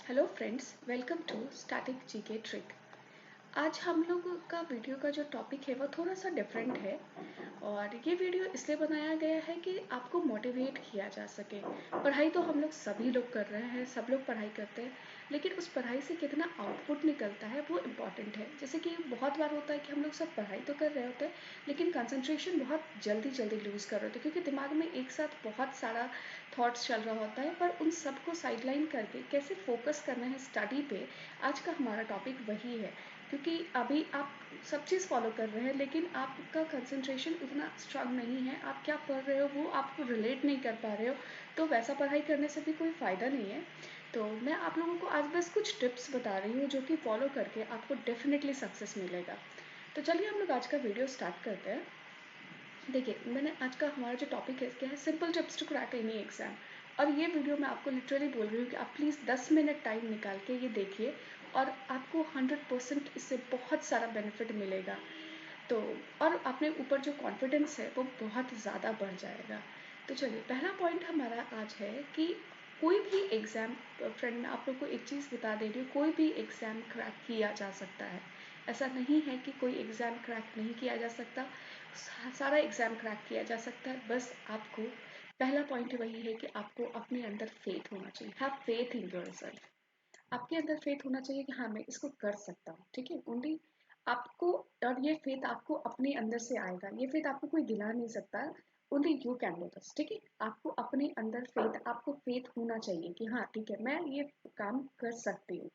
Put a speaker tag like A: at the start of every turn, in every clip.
A: Hello friends, welcome to static GK trick. आज हम लोग का वीडियो का जो टॉपिक है वो थोड़ा सा डिफरेंट है और ये वीडियो इसलिए बनाया गया है कि आपको मोटिवेट किया जा सके। पढ़ाई तो हम लोग सभी लोग कर रहे हैं, सब लोग पढ़ाई करते हैं, लेकिन उस पढ़ाई से कितना आउटपुट निकलता है वो इम्पॉर्टेंट है। जैसे कि बहुत बार होता है कि हम लोग सब पढ़ाई तो कर रहे होते हैं, लेकिन कंसंट्रेशन बहुत जल्दी जल्दी लूज़ कर रहे होते हैं, क्योंकि दिमाग में एक साथ बहुत सारा थॉट्स चल रहा होता है। पर उन सबको साइडलाइन करके कैसे फोकस करना है स्टडी पे, आज का हमारा टॉपिक वही है। क्योंकि अभी आप सब चीज़ फॉलो कर रहे हैं, लेकिन आपका कंसंट्रेशन उतना स्ट्रांग नहीं है, आप क्या पढ़ रहे हो वो आपको रिलेट नहीं कर पा रहे हो, तो वैसा पढ़ाई करने से भी कोई फ़ायदा नहीं है। तो मैं आप लोगों को आज बस कुछ टिप्स बता रही हूँ जो कि फॉलो करके आपको डेफिनेटली सक्सेस मिलेगा। तो चलिए हम लोग आज का वीडियो स्टार्ट करते हैं। देखिए, मैंने आज का हमारा जो टॉपिक है क्या है, simple tips to crack any exam. और ये वीडियो मैं आपको लिटरली बोल रही हूँ कि आप प्लीज़ 10 मिनट टाइम निकाल के ये देखिए, और आपको 100% इससे बहुत सारा बेनिफिट मिलेगा। तो और अपने ऊपर जो कॉन्फिडेंस है वो बहुत ज़्यादा बढ़ जाएगा। तो चलिए, पहला पॉइंट हमारा आज है कि कोई भी एग्ज़ाम, फ्रेंड मैं आप लोग को एक चीज़ बता दे रही हूँ, कोई भी एग्ज़ाम क्रैक किया जा सकता है। ऐसा नहीं है कि कोई एग्ज़ाम क्रैक नहीं किया जा सकता, सारा एग्ज़ाम क्रैक किया जा सकता है। बस आपको पहला पॉइंट वही है कि आपको अपने अंदर फेथ होना चाहिए। Have faith in yourself. आपके अंदर फेथ होना चाहिए कि हाँ, मैं इसको कर सकता हूँ, ठीक है। ओनली आपको, और ये फेथ आपको अपने अंदर से आएगा, ये फेथ आपको कोई दिला नहीं सकता। Only you can do this, ठीक है। आपको अपने अंदर फेथ, आपको फेथ होना चाहिए कि हाँ ठीक है, मैं ये काम कर सकती हूँ।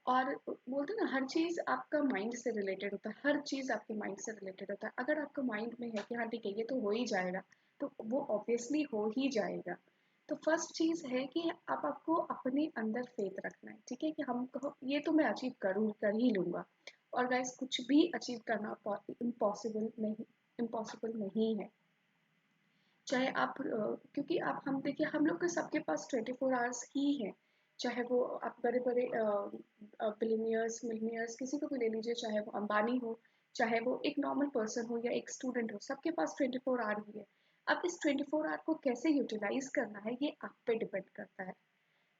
A: और बोलते हैं ना, हर चीज़ आपका माइंड से रिलेटेड होता है, हर चीज़ आपके माइंड से रिलेटेड होता है। अगर आपका माइंड में है कि हाँ ठीक है, ये तो हो ही जाएगा, तो वो ऑब्वियसली हो ही जाएगा। तो फर्स्ट चीज़ है कि आप आपको अपने अंदर फेथ रखना है, ठीक है, कि हम कहो ये तो मैं अचीव करूँ, कर ही लूँगा। और गाइस, कुछ भी अचीव करना इम्पॉसिबल नहीं है। चाहे आप क्योंकि आप, हम देखिए, हम लोग के सबके पास 24 आवर्स ही हैं। चाहे वो आप बड़े बड़े बिलीनियर्स, मिलीनियर्स, किसी को भी ले लीजिए, चाहे वो अंबानी हो, चाहे वो एक नॉर्मल पर्सन हो या एक स्टूडेंट हो, सबके पास 24 आवर ही है। अब इस 24 आवर को कैसे यूटिलाइज करना है ये आप पे डिपेंड करता है।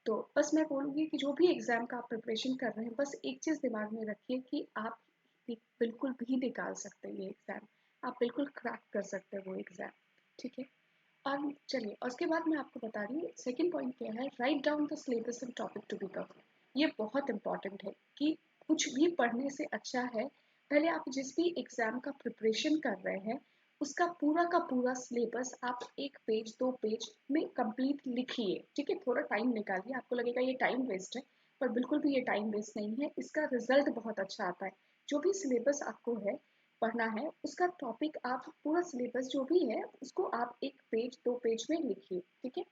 A: तो बस मैं बोलूँगी कि जो भी एग्ज़ाम का आप प्रिपरेशन कर रहे हैं, बस एक चीज़ दिमाग में रखिए कि आप बिल्कुल भी निकाल सकते हैं ये एग्ज़ाम। आप बिल्कुल क्रैक कर सकते हैं वो एग्ज़ाम, ठीक है। और चलिए, और उसके बाद मैं आपको बता रही हूँ सेकंड पॉइंट क्या है। Write down the syllabus and topic to be covered. ये बहुत इंपॉर्टेंट है कि कुछ भी पढ़ने से अच्छा है, पहले आप जिस भी एग्जाम का प्रिपरेशन कर रहे हैं उसका पूरा का पूरा सिलेबस आप 1 पेज 2 पेज में कंप्लीट लिखिए, ठीक है। थोड़ा टाइम निकालिए, आपको लगेगा ये टाइम वेस्ट है, पर बिल्कुल भी ये टाइम वेस्ट नहीं है, इसका रिजल्ट बहुत अच्छा आता है। जो भी सिलेबस आपको है पढ़ना है, उसका टॉपिक आप पूरा सिलेबस जो भी है उसको आप 1 पेज 2 पेज में लिखिए, ठीक है।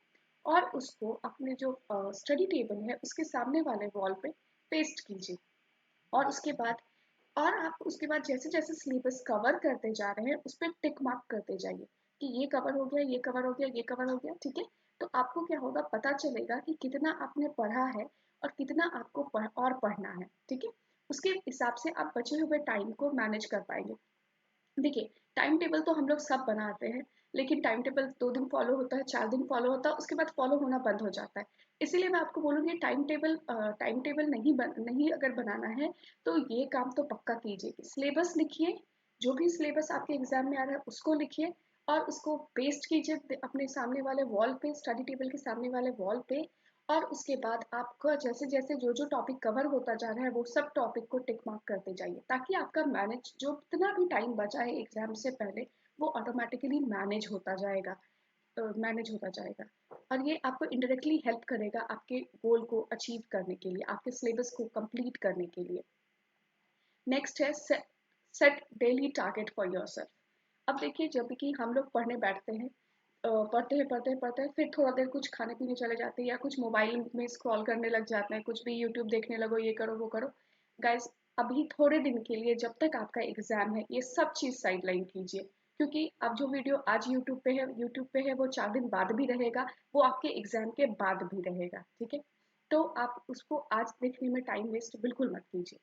A: और उसको अपने जो स्टडी टेबल है उसके सामने वाले वॉल पे पेस्ट कीजिए। और उसके बाद, और आप उसके बाद जैसे जैसे सिलेबस कवर करते जा रहे हैं उस पर टिक मार्क करते जाइए कि ये कवर हो गया, ये कवर हो गया, ये कवर हो गया, ठीक है। तो आपको क्या होगा, पता चलेगा कि कितना आपने पढ़ा है और कितना आपको और पढ़ना है, ठीक है। उसके हिसाब से आप बचे हुए टाइम को मैनेज कर पाएंगे। देखिए, टाइम टेबल तो हम लोग सब बनाते हैं, लेकिन टाइम टेबल 2 दिन फॉलो होता है, 4 दिन फॉलो होता है, उसके बाद फॉलो होना बंद हो जाता है। इसीलिए मैं आपको बोलूँगी, टाइम टेबल नहीं अगर बनाना है तो ये काम तो पक्का कीजिए कि सिलेबस लिखिए, जो भी सिलेबस आपके एग्जाम में आ रहा है उसको लिखिए, और उसको पेस्ट कीजिए अपने सामने वाले वॉल पे, स्टडी टेबल के सामने वाले वॉल पे। और उसके बाद आपका जैसे जैसे जो जो टॉपिक कवर होता जा रहा है वो सब टॉपिक को टिक मार्क करते जाइए, ताकि आपका मैनेज, जो जितना भी टाइम बचा है एग्जाम से पहले, वो ऑटोमेटिकली मैनेज होता जाएगा। और ये आपको इनडायरेक्टली हेल्प करेगा आपके गोल को अचीव करने के लिए, आपके सिलेबस को कंप्लीट करने के लिए। नेक्स्ट है set daily target for yourself. अब देखिए, जब भी हम लोग पढ़ने बैठते हैं, पढ़ते हैं, फिर थोड़ा देर कुछ खाने पीने चले जाते हैं या कुछ मोबाइल में स्क्रॉल करने लग जाते हैं, कुछ भी यूट्यूब देखने लगो, ये करो वो करो। गाइस, अभी थोड़े दिन के लिए, जब तक आपका एग्जाम है, ये सब चीज़ साइडलाइन कीजिए। क्योंकि अब जो वीडियो आज यूट्यूब पे है वो 4 दिन बाद भी रहेगा, वो आपके एग्जाम के बाद भी रहेगा, ठीक है। तो आप उसको आज देखने में टाइम वेस्ट बिल्कुल मत कीजिए।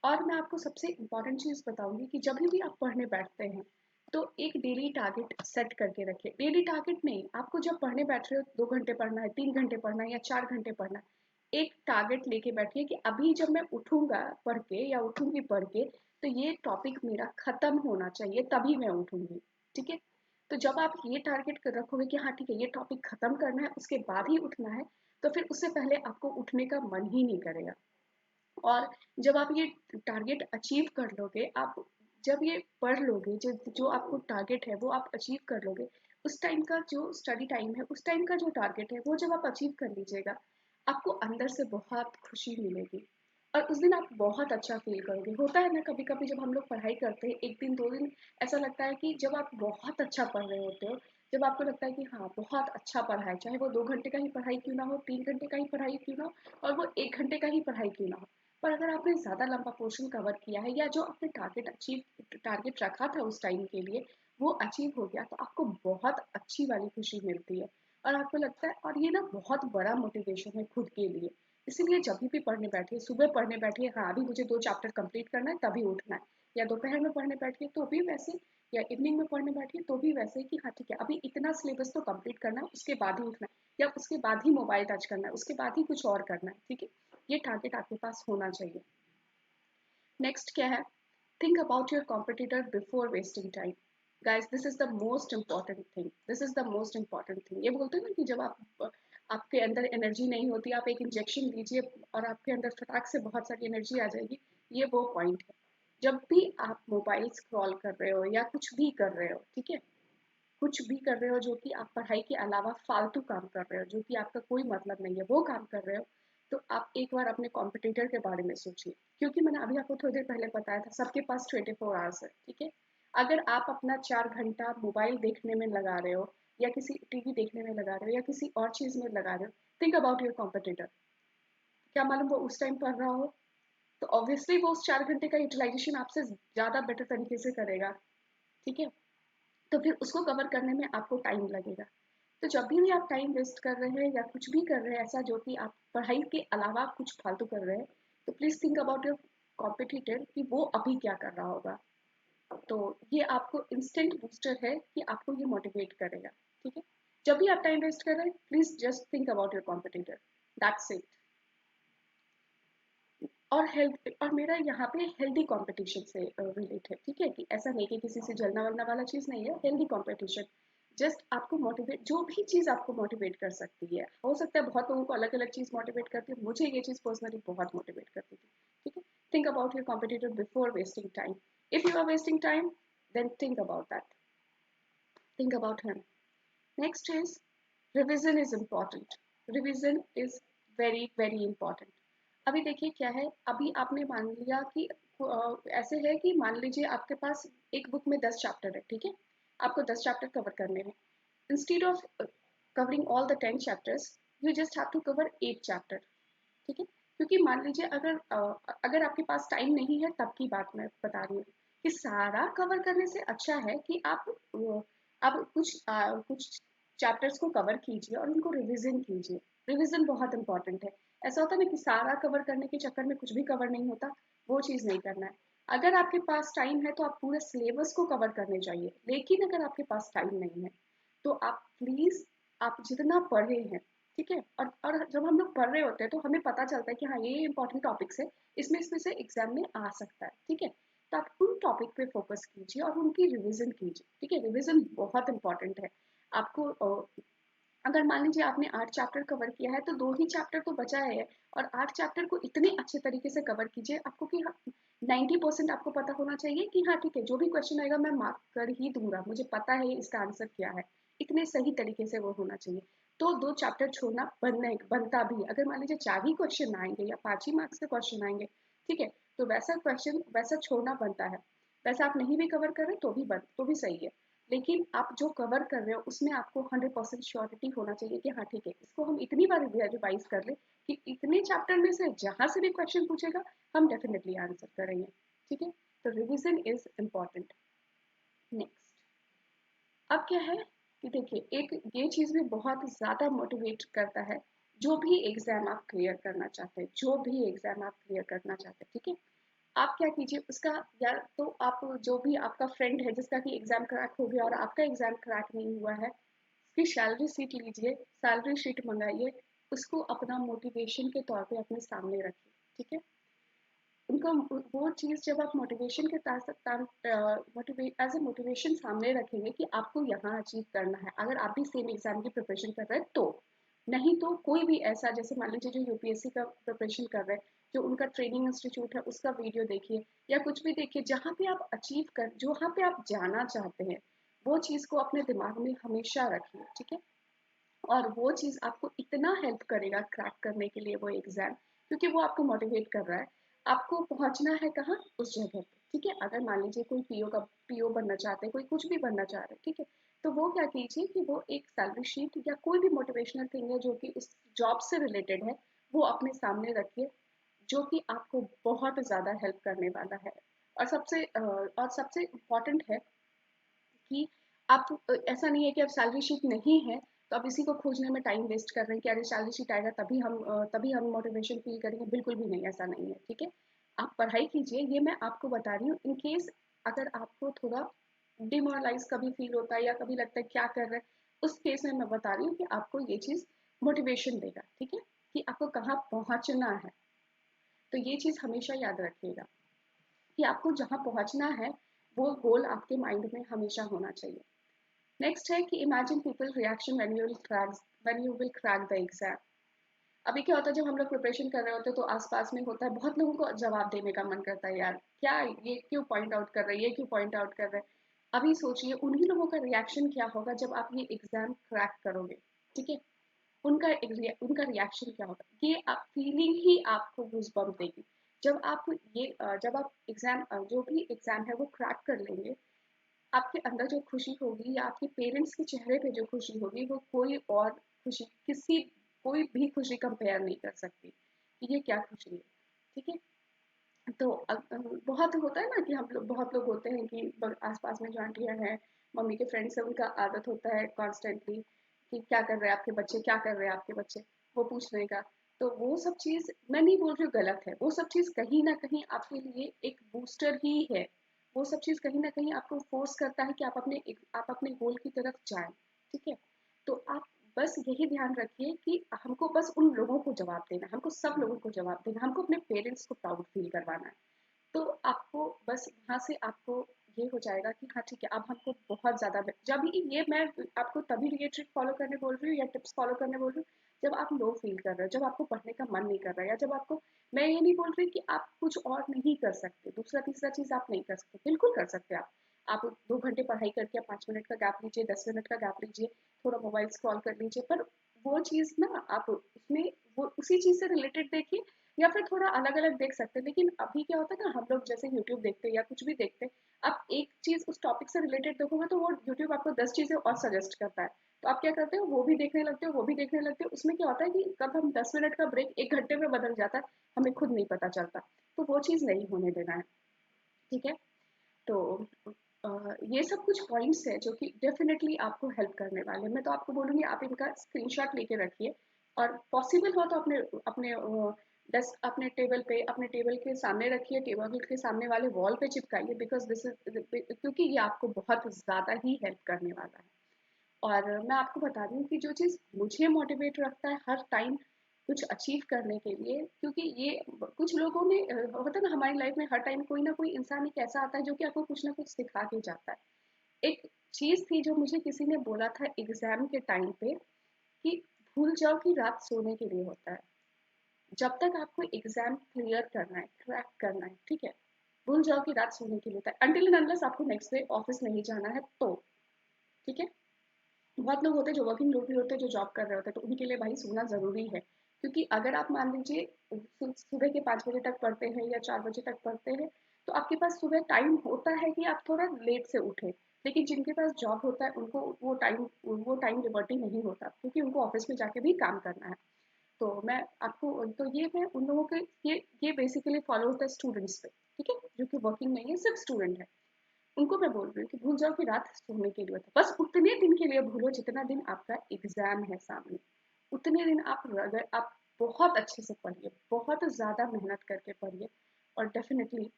A: और मैं आपको सबसे इम्पोर्टेंट चीज़ बताऊंगी कि जब भी आप पढ़ने बैठते हैं तो एक डेली टारगेट सेट करके रखिए। डेली टारगेट नहीं, आपको जब पढ़ने बैठ रहे हो 2 घंटे पढ़ना है, 3 घंटे पढ़ना है या 4 घंटे पढ़ना है, एक टारगेट लेके बैठिए कि अभी जब मैं उठूंगा पढ़ के या उठूंगी पढ़ के, तो ये टॉपिक मेरा खत्म होना चाहिए तभी मैं उठूंगी। ठीक है, तो जब आप ये टारगेट रखोगे कि हाँ ठीक है ये टॉपिक खत्म करना है उसके बाद ही उठना है, तो फिर उससे पहले आपको उठने का मन ही नहीं करेगा। और जब आप ये टारगेट अचीव कर लोगे, आप जब ये पढ़ लोगे, जो जो आपको टारगेट है वो आप अचीव कर लोगे, उस टाइम का जो स्टडी टाइम है, उस टाइम का जो टारगेट है वो जब आप अचीव कर लीजिएगा, आपको अंदर से बहुत खुशी मिलेगी और उस दिन आप बहुत अच्छा फील करोगे। होता है ना कभी कभी जब हम लोग पढ़ाई करते हैं, एक दिन दो दिन ऐसा लगता है कि जब आप बहुत अच्छा पढ़ रहे होते हो, जब आपको लगता है कि हाँ बहुत अच्छा पढ़ा है, चाहे वो 2 घंटे का ही पढ़ाई क्यों ना हो, 3 घंटे का ही पढ़ाई क्यों ना हो, और वो 1 घंटे का ही पढ़ाई क्यों ना हो, पर अगर आपने ज़्यादा लंबा पोर्शन कवर किया है या जो आपने टारगेट रखा था उस टाइम के लिए वो अचीव हो गया, तो आपको बहुत अच्छी वाली खुशी मिलती है और आपको लगता है, और ये ना बहुत बड़ा मोटिवेशन है खुद के लिए। इसीलिए जब भी पढ़ने बैठिए, सुबह पढ़ने बैठिए, हाँ अभी मुझे 2 चैप्टर कंप्लीट करना है तभी उठना है, या दोपहर में पढ़ने बैठिए तो भी वैसे, या इवनिंग में पढ़ने बैठिए तो भी वैसे कि हाँ ठीक है अभी इतना सिलेबस तो कंप्लीट करना है उसके बाद ही उठना है, या उसके बाद ही मोबाइल टच करना है, उसके बाद ही कुछ और करना है। ठीक है, ये टारगेट आपके पास होना चाहिए। नेक्स्ट क्या है, think about your competitor before wasting time. Guys this is the most important thing, this is the most important thing. ये बोलते हैं ना कि जब आप आपके अंदर एनर्जी नहीं होती, आप एक इंजेक्शन लीजिए और आपके अंदर फटाक से बहुत सारी एनर्जी आ जाएगी। ये वो पॉइंट है, जब भी आप मोबाइल स्क्रॉल कर रहे हो या कुछ भी कर रहे हो, ठीक है, कुछ भी कर रहे हो जो कि आप पढ़ाई के अलावा फालतू काम कर रहे हो, जो कि आपका कोई मतलब नहीं है, वो काम कर रहे हो, तो आप एक बार अपने कॉम्पिटिटर के बारे में सोचिए। क्योंकि मैंने अभी आपको थोड़ी देर पहले बताया था सबके पास 24 आवर्स है। ठीक है, अगर आप अपना 4 घंटा मोबाइल देखने में लगा रहे हो या किसी टीवी देखने में लगा रहे हो या किसी और चीज में लगा रहे हो, थिंक अबाउट योर कॉम्पिटिटर। क्या मालूम वो उस टाइम पढ़ रहा हो, तो ऑब्वियसली वो उस 4 घंटे का यूटिलाइजेशन आपसे ज्यादा बेटर तरीके से करेगा। ठीक है, तो फिर उसको कवर करने में आपको टाइम लगेगा। तो जब भी आप टाइम वेस्ट कर रहे हैं या कुछ भी कर रहे हैं ऐसा जो कि आप पढ़ाई के अलावा कुछ फालतू कर रहे हैं, तो please think about your competitor कि वो अभी क्या कर रहा होगा। तो ये आपको इंस्टेंट बूस्टर है कि आपको ये मोटिवेट करेगा। ठीक है, जब भी आप टाइम वेस्ट कर रहे हैं please just think about your competitor, that's it. और हेल्थ, और मेरा यहाँ पे हेल्दी कंपटीशन से रिलेट है। ठीक है, कि ऐसा नहीं कि किसी से जलना वलना वाला चीज नहीं है, हेल्दी कंपटीशन। जस्ट आपको मोटिवेट, जो भी चीज आपको मोटिवेट कर सकती है, हो सकता है बहुत लोगों को अलग अलग चीज मोटिवेट करती है, मुझे ये चीज पर्सनली बहुत मोटिवेट करती थी। ठीक है, think about your competitor before wasting time. If you are wasting time then think about that, think about him. Next is revision is important. Revision is very very important. अभी देखिए क्या है, अभी आपने मान लिया कि ऐसे है कि मान लीजिए आपके पास एक बुक में 10 चैप्टर है। ठीक है, आपको 10 चैप्टर कवर करने हैं। Instead of covering all the 10 chapters, you just have to cover 8 chapter. ठीक है, क्योंकि मान लीजिए अगर आपके पास टाइम नहीं है, तब की बात मैं बता रही हूँ कि सारा कवर करने से अच्छा है कि आप कुछ चैप्टर्स को कवर कीजिए और उनको रिवीजन कीजिए। रिवीजन बहुत इंपॉर्टेंट है। ऐसा होता है ना कि सारा कवर करने के चक्कर में कुछ भी कवर नहीं होता, वो चीज़ नहीं करना है। अगर आपके पास टाइम है तो आप पूरे सिलेबस को कवर करने चाहिए, लेकिन अगर आपके पास टाइम नहीं है तो आप प्लीज, आप जितना पढ़े हैं, ठीक है, और जब हम लोग पढ़ रहे होते हैं तो हमें पता चलता है कि हाँ ये इंपॉर्टेंट टॉपिक्स है, इसमें से एग्जाम में आ सकता है। ठीक है, तो आप उन टॉपिक पे फोकस कीजिए और उनकी रिवीजन कीजिए। ठीक है, रिवीजन बहुत इंपॉर्टेंट है। आपको अगर मान लीजिए आपने 8 चैप्टर कवर किया है तो 2 ही चैप्टर तो बचा है, और 8 चैप्टर को इतने अच्छे तरीके से कवर कीजिए आपको कि हाँ 90% आपको पता होना चाहिए कि हाँ ठीक है जो भी क्वेश्चन आएगा मैं मार्क कर ही दूंगा, मुझे पता है इसका आंसर क्या है। इतने सही तरीके से वो होना चाहिए। तो 2 चैप्टर छोड़ना बनता भी है। अगर मान लीजिए 4 ही क्वेश्चन आएंगे या 5 ही मार्क्स के क्वेश्चन आएंगे, ठीक है, तो वैसा क्वेश्चन वैसा छोड़ना बनता है। वैसा आप नहीं भी कवर करें तो भी सही है, लेकिन आप जो कवर कर रहे हो उसमें आपको 100% श्योरिटी होना चाहिए कि हाँ ठीक है इसको हम इतनी बार रिवाइज कर ले कि इतने चैप्टर में से जहां से भी क्वेश्चन पूछेगा हम डेफिनेटली आंसर करेंगे। ठीक है, तो रिवीजन इज इम्पॉर्टेंट। नेक्स्ट, अब क्या है कि देखिए एक ये चीज भी बहुत ज्यादा मोटिवेट करता है, जो भी एग्जाम आप क्लियर करना चाहते हैं, जो भी एग्जाम आप क्लियर करना चाहते हैं, ठीक है, आप क्या कीजिए उसका, या तो आप जो भी आपका फ्रेंड है जिसका कि एग्जाम क्रैक हो गया और आपका एग्जाम क्रैक नहीं हुआ है, उसकी सैलरी शीट लीजिए, सैलरी शीट मंगाइए, उसको अपना मोटिवेशन के तौर पे अपने सामने रखिए, ठीक है। उनका वो चीज़ जब आप मोटिवेशन के एज ए मोटिवेशन सामने रखेंगे कि आपको यहाँ अचीव करना है, अगर आप भी सेम एग्जाम की प्रिपरेशन कर रहे हैं तो। नहीं तो कोई भी ऐसा, जैसे मान लीजिए जो यूपीएससी का प्रिपरेशन कर रहे हैं, जो उनका ट्रेनिंग इंस्टीट्यूट है उसका वीडियो देखिए, या कुछ भी देखिए जहाँ पे आप अचीव कर, जहाँ पे आप जाना चाहते हैं, वो चीज़ को अपने दिमाग में हमेशा रखिए, ठीक है। और वो चीज़ आपको इतना हेल्प करेगा क्रैक करने के लिए वो एग्जाम, क्योंकि वो आपको मोटिवेट कर रहा है। आपको पहुंचना है कहाँ, उस जगह पे, ठीक है। अगर मान लीजिए कोई पीओ बनना चाहते हैं, कोई कुछ भी बनना चाह रहे हैं, ठीक है, तो वो क्या कीजिए कि वो एक सैलरी शीट या कोई भी मोटिवेशनल थिंग है जो कि उस जॉब से रिलेटेड है, वो अपने सामने रखिए, जो कि आपको बहुत ज़्यादा हेल्प करने वाला है। और सबसे इम्पॉर्टेंट है कि आप ऐसा नहीं है कि अब सैलरी शीट नहीं है तो अब इसी को खोजने में टाइम वेस्ट कर रहे हैं कि अरे सैलरी शीट आएगा तभी हम मोटिवेशन फील करेंगे। बिल्कुल भी नहीं, ऐसा नहीं है, ठीक है। आप पढ़ाई कीजिए, ये मैं आपको बता रही हूँ इन केस अगर आपको थोड़ा डिमोरलाइज कभी फील होता है या कभी लगता है क्या कर रहे हैं, उस केस में मैं बता रही हूँ कि आपको ये चीज़ मोटिवेशन देगा, ठीक है, कि आपको कहाँ पहुँचना है। तो ये चीज़ हमेशा याद रखिएगा कि आपको जहाँ पहुँचना है वो गोल आपके माइंड में हमेशा होना चाहिए। नेक्स्ट है कि imagine people reaction when you will crack the exam. अभी क्या होता है, जब हम लोग प्रिपरेशन कर रहे होते हैं तो आसपास में होता है, बहुत लोगों को जवाब देने का मन करता है, यार क्या ये क्यों पॉइंट आउट कर रहे हैं, ये क्यों पॉइंट आउट कर रहे हैं। अभी सोचिए उन्हीं लोगों का रिएक्शन क्या होगा जब आप ये एग्जाम क्रैक करोगे, ठीक है। उनका रिएक्शन क्या होगा, ये आप फीलिंग ही आपको गूज़बम्प देगी। जब आप एग्जाम जो भी एग्जाम है वो क्रैक कर लेंगे, आपके अंदर जो खुशी होगी या आपके पेरेंट्स के चेहरे पे जो खुशी होगी, वो कोई और खुशी किसी कोई भी खुशी कंपेयर नहीं कर सकती कि ये क्या खुशी है, ठीक है। तो बहुत होता है ना कि हम लोग, बहुत लोग होते हैं कि आसपास में जो आंटियां हैं, मम्मी के फ्रेंड्स हैं, उनका आदत होता है कॉन्स्टेंटली कि क्या कर रहे हैं आपके बच्चे, क्या कर रहे हैं आपके बच्चे, वो पूछने का। तो वो सब चीज़ मैं नहीं बोल रही हूँ गलत है, वो सब चीज़ कहीं ना कहीं आपके लिए एक बूस्टर ही है। वो सब चीज़ कहीं ना कहीं आपको फोर्स करता है कि आप अपने गोल की तरफ जाएं, ठीक है। तो आप बस यही ध्यान रखिए कि हमको बस उन लोगों को जवाब देना है, हमको सब लोगों को जवाब देना, हमको अपने पेरेंट्स को प्राउड फील करवाना है। तो आपको बस यहाँ से आपको ये हो जाएगा कि हाँ ठीक है, अब हमको बहुत ज़्यादा जब ये मैं आपको तभी ये ट्रिक फॉलो करने बोल रही हूँ या टिप्स फॉलो करने बोल रही हूँ जब आप लो फील कर रहे हो, जब आपको पढ़ने का मन नहीं कर रहा है, या जब आपको, मैं ये नहीं बोल रही कि आप कुछ और नहीं कर सकते, दूसरा तीसरा चीज़ आप नहीं कर सकते, बिल्कुल कर सकते हैं आप 2 घंटे पढ़ाई करके 5 मिनट का गैप लीजिए, 10 मिनट का गैप लीजिए, थोड़ा मोबाइल स्क्रॉल कर लीजिए, पर वो चीज़ ना आप उसमें वो उसी चीज़ से रिलेटेड देखिए, या फिर थोड़ा अलग अलग देख सकते हैं। लेकिन अभी क्या होता है ना, हम लोग जैसे यूट्यूब देखते हैं या कुछ भी देखते हैं, आप एक चीज उस टॉपिक से रिलेटेड देखोगे तो वो यूट्यूब आपको 10 चीजें और सजेस्ट करता है, तो आप क्या करते हो, वो भी देखने लगते हो, वो भी देखने लगते हो। उसमें क्या होता है कि कब हम 10 मिनट का ब्रेक 1 घंटे में बदल जाता है, हमें खुद नहीं पता चलता। तो वो चीज नहीं होने देना है, ठीक है। तो ये सब कुछ पॉइंट्स है जो कि डेफिनेटली आपको हेल्प करने वाले हैं। मैं तो आपको बोलूंगी आप इनका स्क्रीनशॉट लेके रखिए, और पॉसिबल हो तो अपने अपने डेस्क, अपने टेबल के सामने रखिए, टेबल के सामने वाले वॉल पे चिपकाइए, बिकॉज दिस इज, क्योंकि ये आपको बहुत ज़्यादा ही हेल्प करने वाला है। और मैं आपको बता दूं कि जो चीज़ मुझे मोटिवेट रखता है हर टाइम कुछ अचीव करने के लिए, क्योंकि ये कुछ लोगों ने होता है ना हमारी लाइफ में, हर टाइम कोई ना कोई इंसान एक ऐसा आता है जो कि आपको कुछ ना कुछ सिखा के जाता है। एक चीज़ थी जो मुझे किसी ने बोला था एग्जाम के टाइम पे, कि भूल जाओ कि रात सोने के लिए होता है। जब तक आपको एग्जाम क्लियर करना है, क्रैक करना है, ठीक है, भूल जाओ कि रात सोने के लिए होता है, अनटिल एंड अनलेस आपको नेक्स्ट डे ऑफिस नहीं जाना है तो, ठीक है। बहुत लोग होते हैं जो वर्किंग लोग भी होते हैं, जो जॉब कर रहे होते हैं, तो उनके लिए भाई सोना ज़रूरी है। क्योंकि अगर आप मान लीजिए सुबह के 5 बजे तक पढ़ते हैं या 4 बजे तक पढ़ते हैं, तो आपके पास सुबह टाइम होता है कि आप थोड़ा लेट से उठें। लेकिन जिनके पास जॉब होता है उनको वो टाइम लिबर्टी नहीं होता, क्योंकि उनको ऑफिस में जाके भी काम करना है। तो ये मैं उन लोगों के, ये बेसिकली फॉलो होता है स्टूडेंट्स पे, ठीक है, जो कि वर्किंग नहीं है, सिर्फ स्टूडेंट है। उनको मैं बोल रही हूँ कि भूल जाओ कि रात सोने के लिए होता है, बस उतने दिन के लिए भूलो जितना दिन आपका एग्जाम है सामने। उतने दिन अगर आप बहुत अच्छे से पढ़िए, बहुत ज़्यादा मेहनत करके पढ़िए, और डेफिनेटली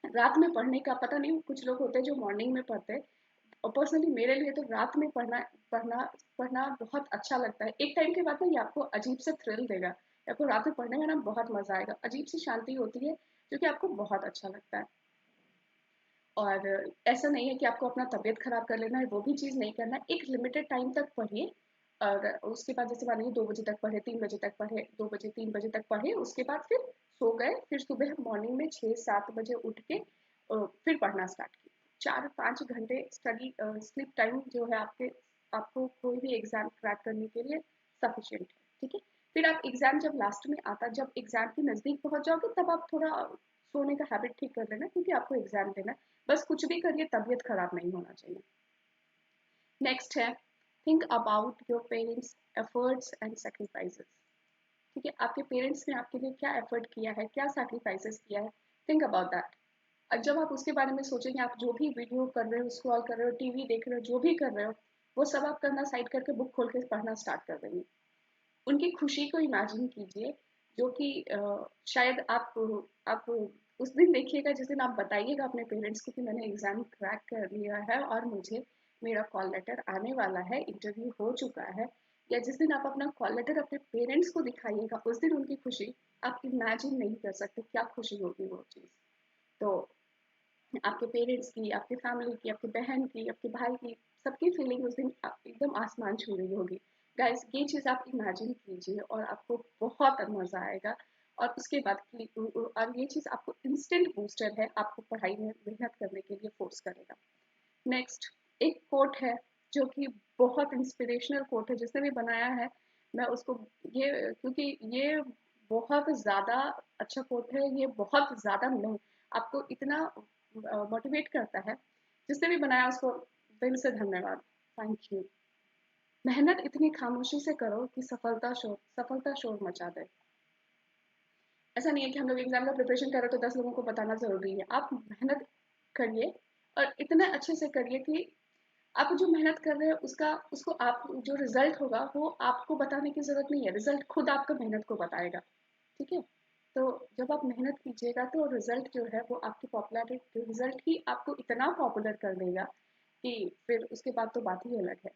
A: रात में पढ़ने का पता नहीं, कुछ लोग होते हैं जो मॉर्निंग में पढ़ते हैं, और पर्सनली मेरे लिए तो रात में पढ़ना पढ़ना पढ़ना बहुत अच्छा लगता है। एक टाइम के बाद ना ये आपको अजीब से थ्रिल देगा, आपको रात में पढ़ने में ना बहुत मजा आएगा, अजीब सी शांति होती है जो कि आपको बहुत अच्छा लगता है। और ऐसा नहीं है कि आपको अपना तबीयत खराब कर लेना है, वो भी चीज़ नहीं करना है। एक लिमिटेड टाइम तक पढ़िए और उसके बाद जैसे मान लीजिए 2 बजे तक पढ़े, 3 बजे तक पढ़े, 2 बजे 3 बजे तक पढ़े, उसके बाद फिर सो गए, फिर सुबह मॉर्निंग में 6-7 बजे उठ के फिर पढ़ना स्टार्ट कीजिए। 4-5 घंटे स्टडी स्लीप टाइम जो है आपको कोई भी एग्जाम क्रैक करने के लिए सफिशिएंट है, ठीक है। फिर आप एग्जाम जब लास्ट में आता, जब एग्जाम के नजदीक पहुंच जाओगे, तब आप थोड़ा सोने का हैबिट ठीक कर लेना, क्योंकि आपको एग्जाम देना है। बस कुछ भी करिए, तबीयत खराब नहीं होना चाहिए। नेक्स्ट है, think about your parents efforts and sacrifices. ठीक है, आपके पेरेंट्स ने आपके लिए क्या एफर्ट किया है, क्या सैक्रिफाइसेस किया है, थिंक अबाउट दैट। और जब आप उसके बारे में सोचेंगे, आप जो भी वीडियो कर रहे हो, स्क्रॉल कर रहे हो, टीवी देख रहे हो, जो भी कर रहे हो, वो सब आप करना साइड करके बुक खोल के पढ़ना स्टार्ट कर देंगे। उनकी खुशी को इमेजिन कीजिए, जो कि शायद आप उस दिन देखिएगा जिस दिन आप बताइएगा अपने पेरेंट्स को कि मैंने एग्जाम क्रैक कर लिया है और मुझे मेरा कॉल लेटर आने वाला है, इंटरव्यू हो चुका है। या जिस दिन आप अपना कॉल लेटर अपने पेरेंट्स को दिखाइएगा, उस दिन उनकी खुशी आप इमेजिन नहीं कर सकते, क्या खुशी होगी वो चीज़। तो आपके पेरेंट्स की, आपकी फैमिली की, आपकी बहन की, आपके भाई की, सबकी फीलिंग उस दिन एकदम आसमान छू रही होगी। गाइस, ये चीज़ आप इमेजिन कीजिए और आपको बहुत मज़ा आएगा। और उसके बाद की और ये चीज़ आपको इंस्टेंट बूस्टर है, आपको पढ़ाई में मेहनत करने के लिए फोर्स करेगा। नेक्स्ट, एक कोट है जो कि बहुत इंस्पिरेशनल कोट है, जिसने भी बनाया है, मैं उसको ये क्योंकि ये बहुत ज़्यादा अच्छा कोट है, ये बहुत ज़्यादा नहीं, आपको इतना मोटिवेट करता है। जिसने भी बनाया उसको दिल से धन्यवाद, थैंक यू। मेहनत इतनी खामोशी से करो कि सफलता शोर मचा दे। ऐसा नहीं है कि हम लोग एग्जाम का प्रिपरेशन कर रहे हो तो 10 लोगों को बताना जरूरी है। आप मेहनत करिए और इतना अच्छे से करिए कि आप जो मेहनत कर रहे हैं उसका उसको आप जो रिजल्ट होगा वो आपको बताने की जरूरत नहीं है, रिजल्ट खुद आपका मेहनत को बताएगा, ठीक है। तो जब आप मेहनत कीजिएगा तो रिजल्ट जो है वो आपकी पॉपुलैरिटी, रिजल्ट ही आपको इतना पॉपुलर कर देगा कि फिर उसके बाद तो बात ही अलग है।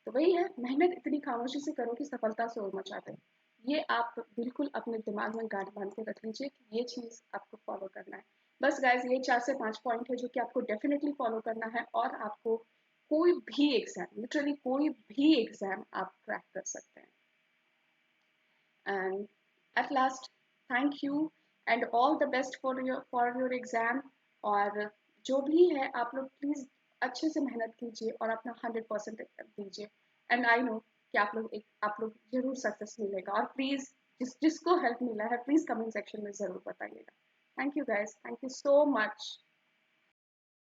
A: तो वही है, मेहनत इतनी खामोशी से करो कि सफलता शोर मचा दे। ये आप बिल्कुल अपने दिमाग में गांठ बांध के रख लीजिए कि ये चीज आपको फॉलो करना है। बस गाइज, ये 4 से 5 पॉइंट है जो कि आपको डेफिनेटली फॉलो करना है और आपको कोई भी एग्जाम, लिटरली कोई भी एग्जाम आप क्रैक कर सकते हैं। And at last, thank you and all the best for your exam. और जो भी है, आप लोग प्लीज अच्छे से मेहनत कीजिए और अपना 100% दीजिए। एंड आई नो कि आप लोग जरूर सक्सेस मिलेगा। और प्लीज जिसको हेल्प मिला है, प्लीज कमेंट सेक्शन में जरूर बताइएगा। Thank you guys, thank you so much.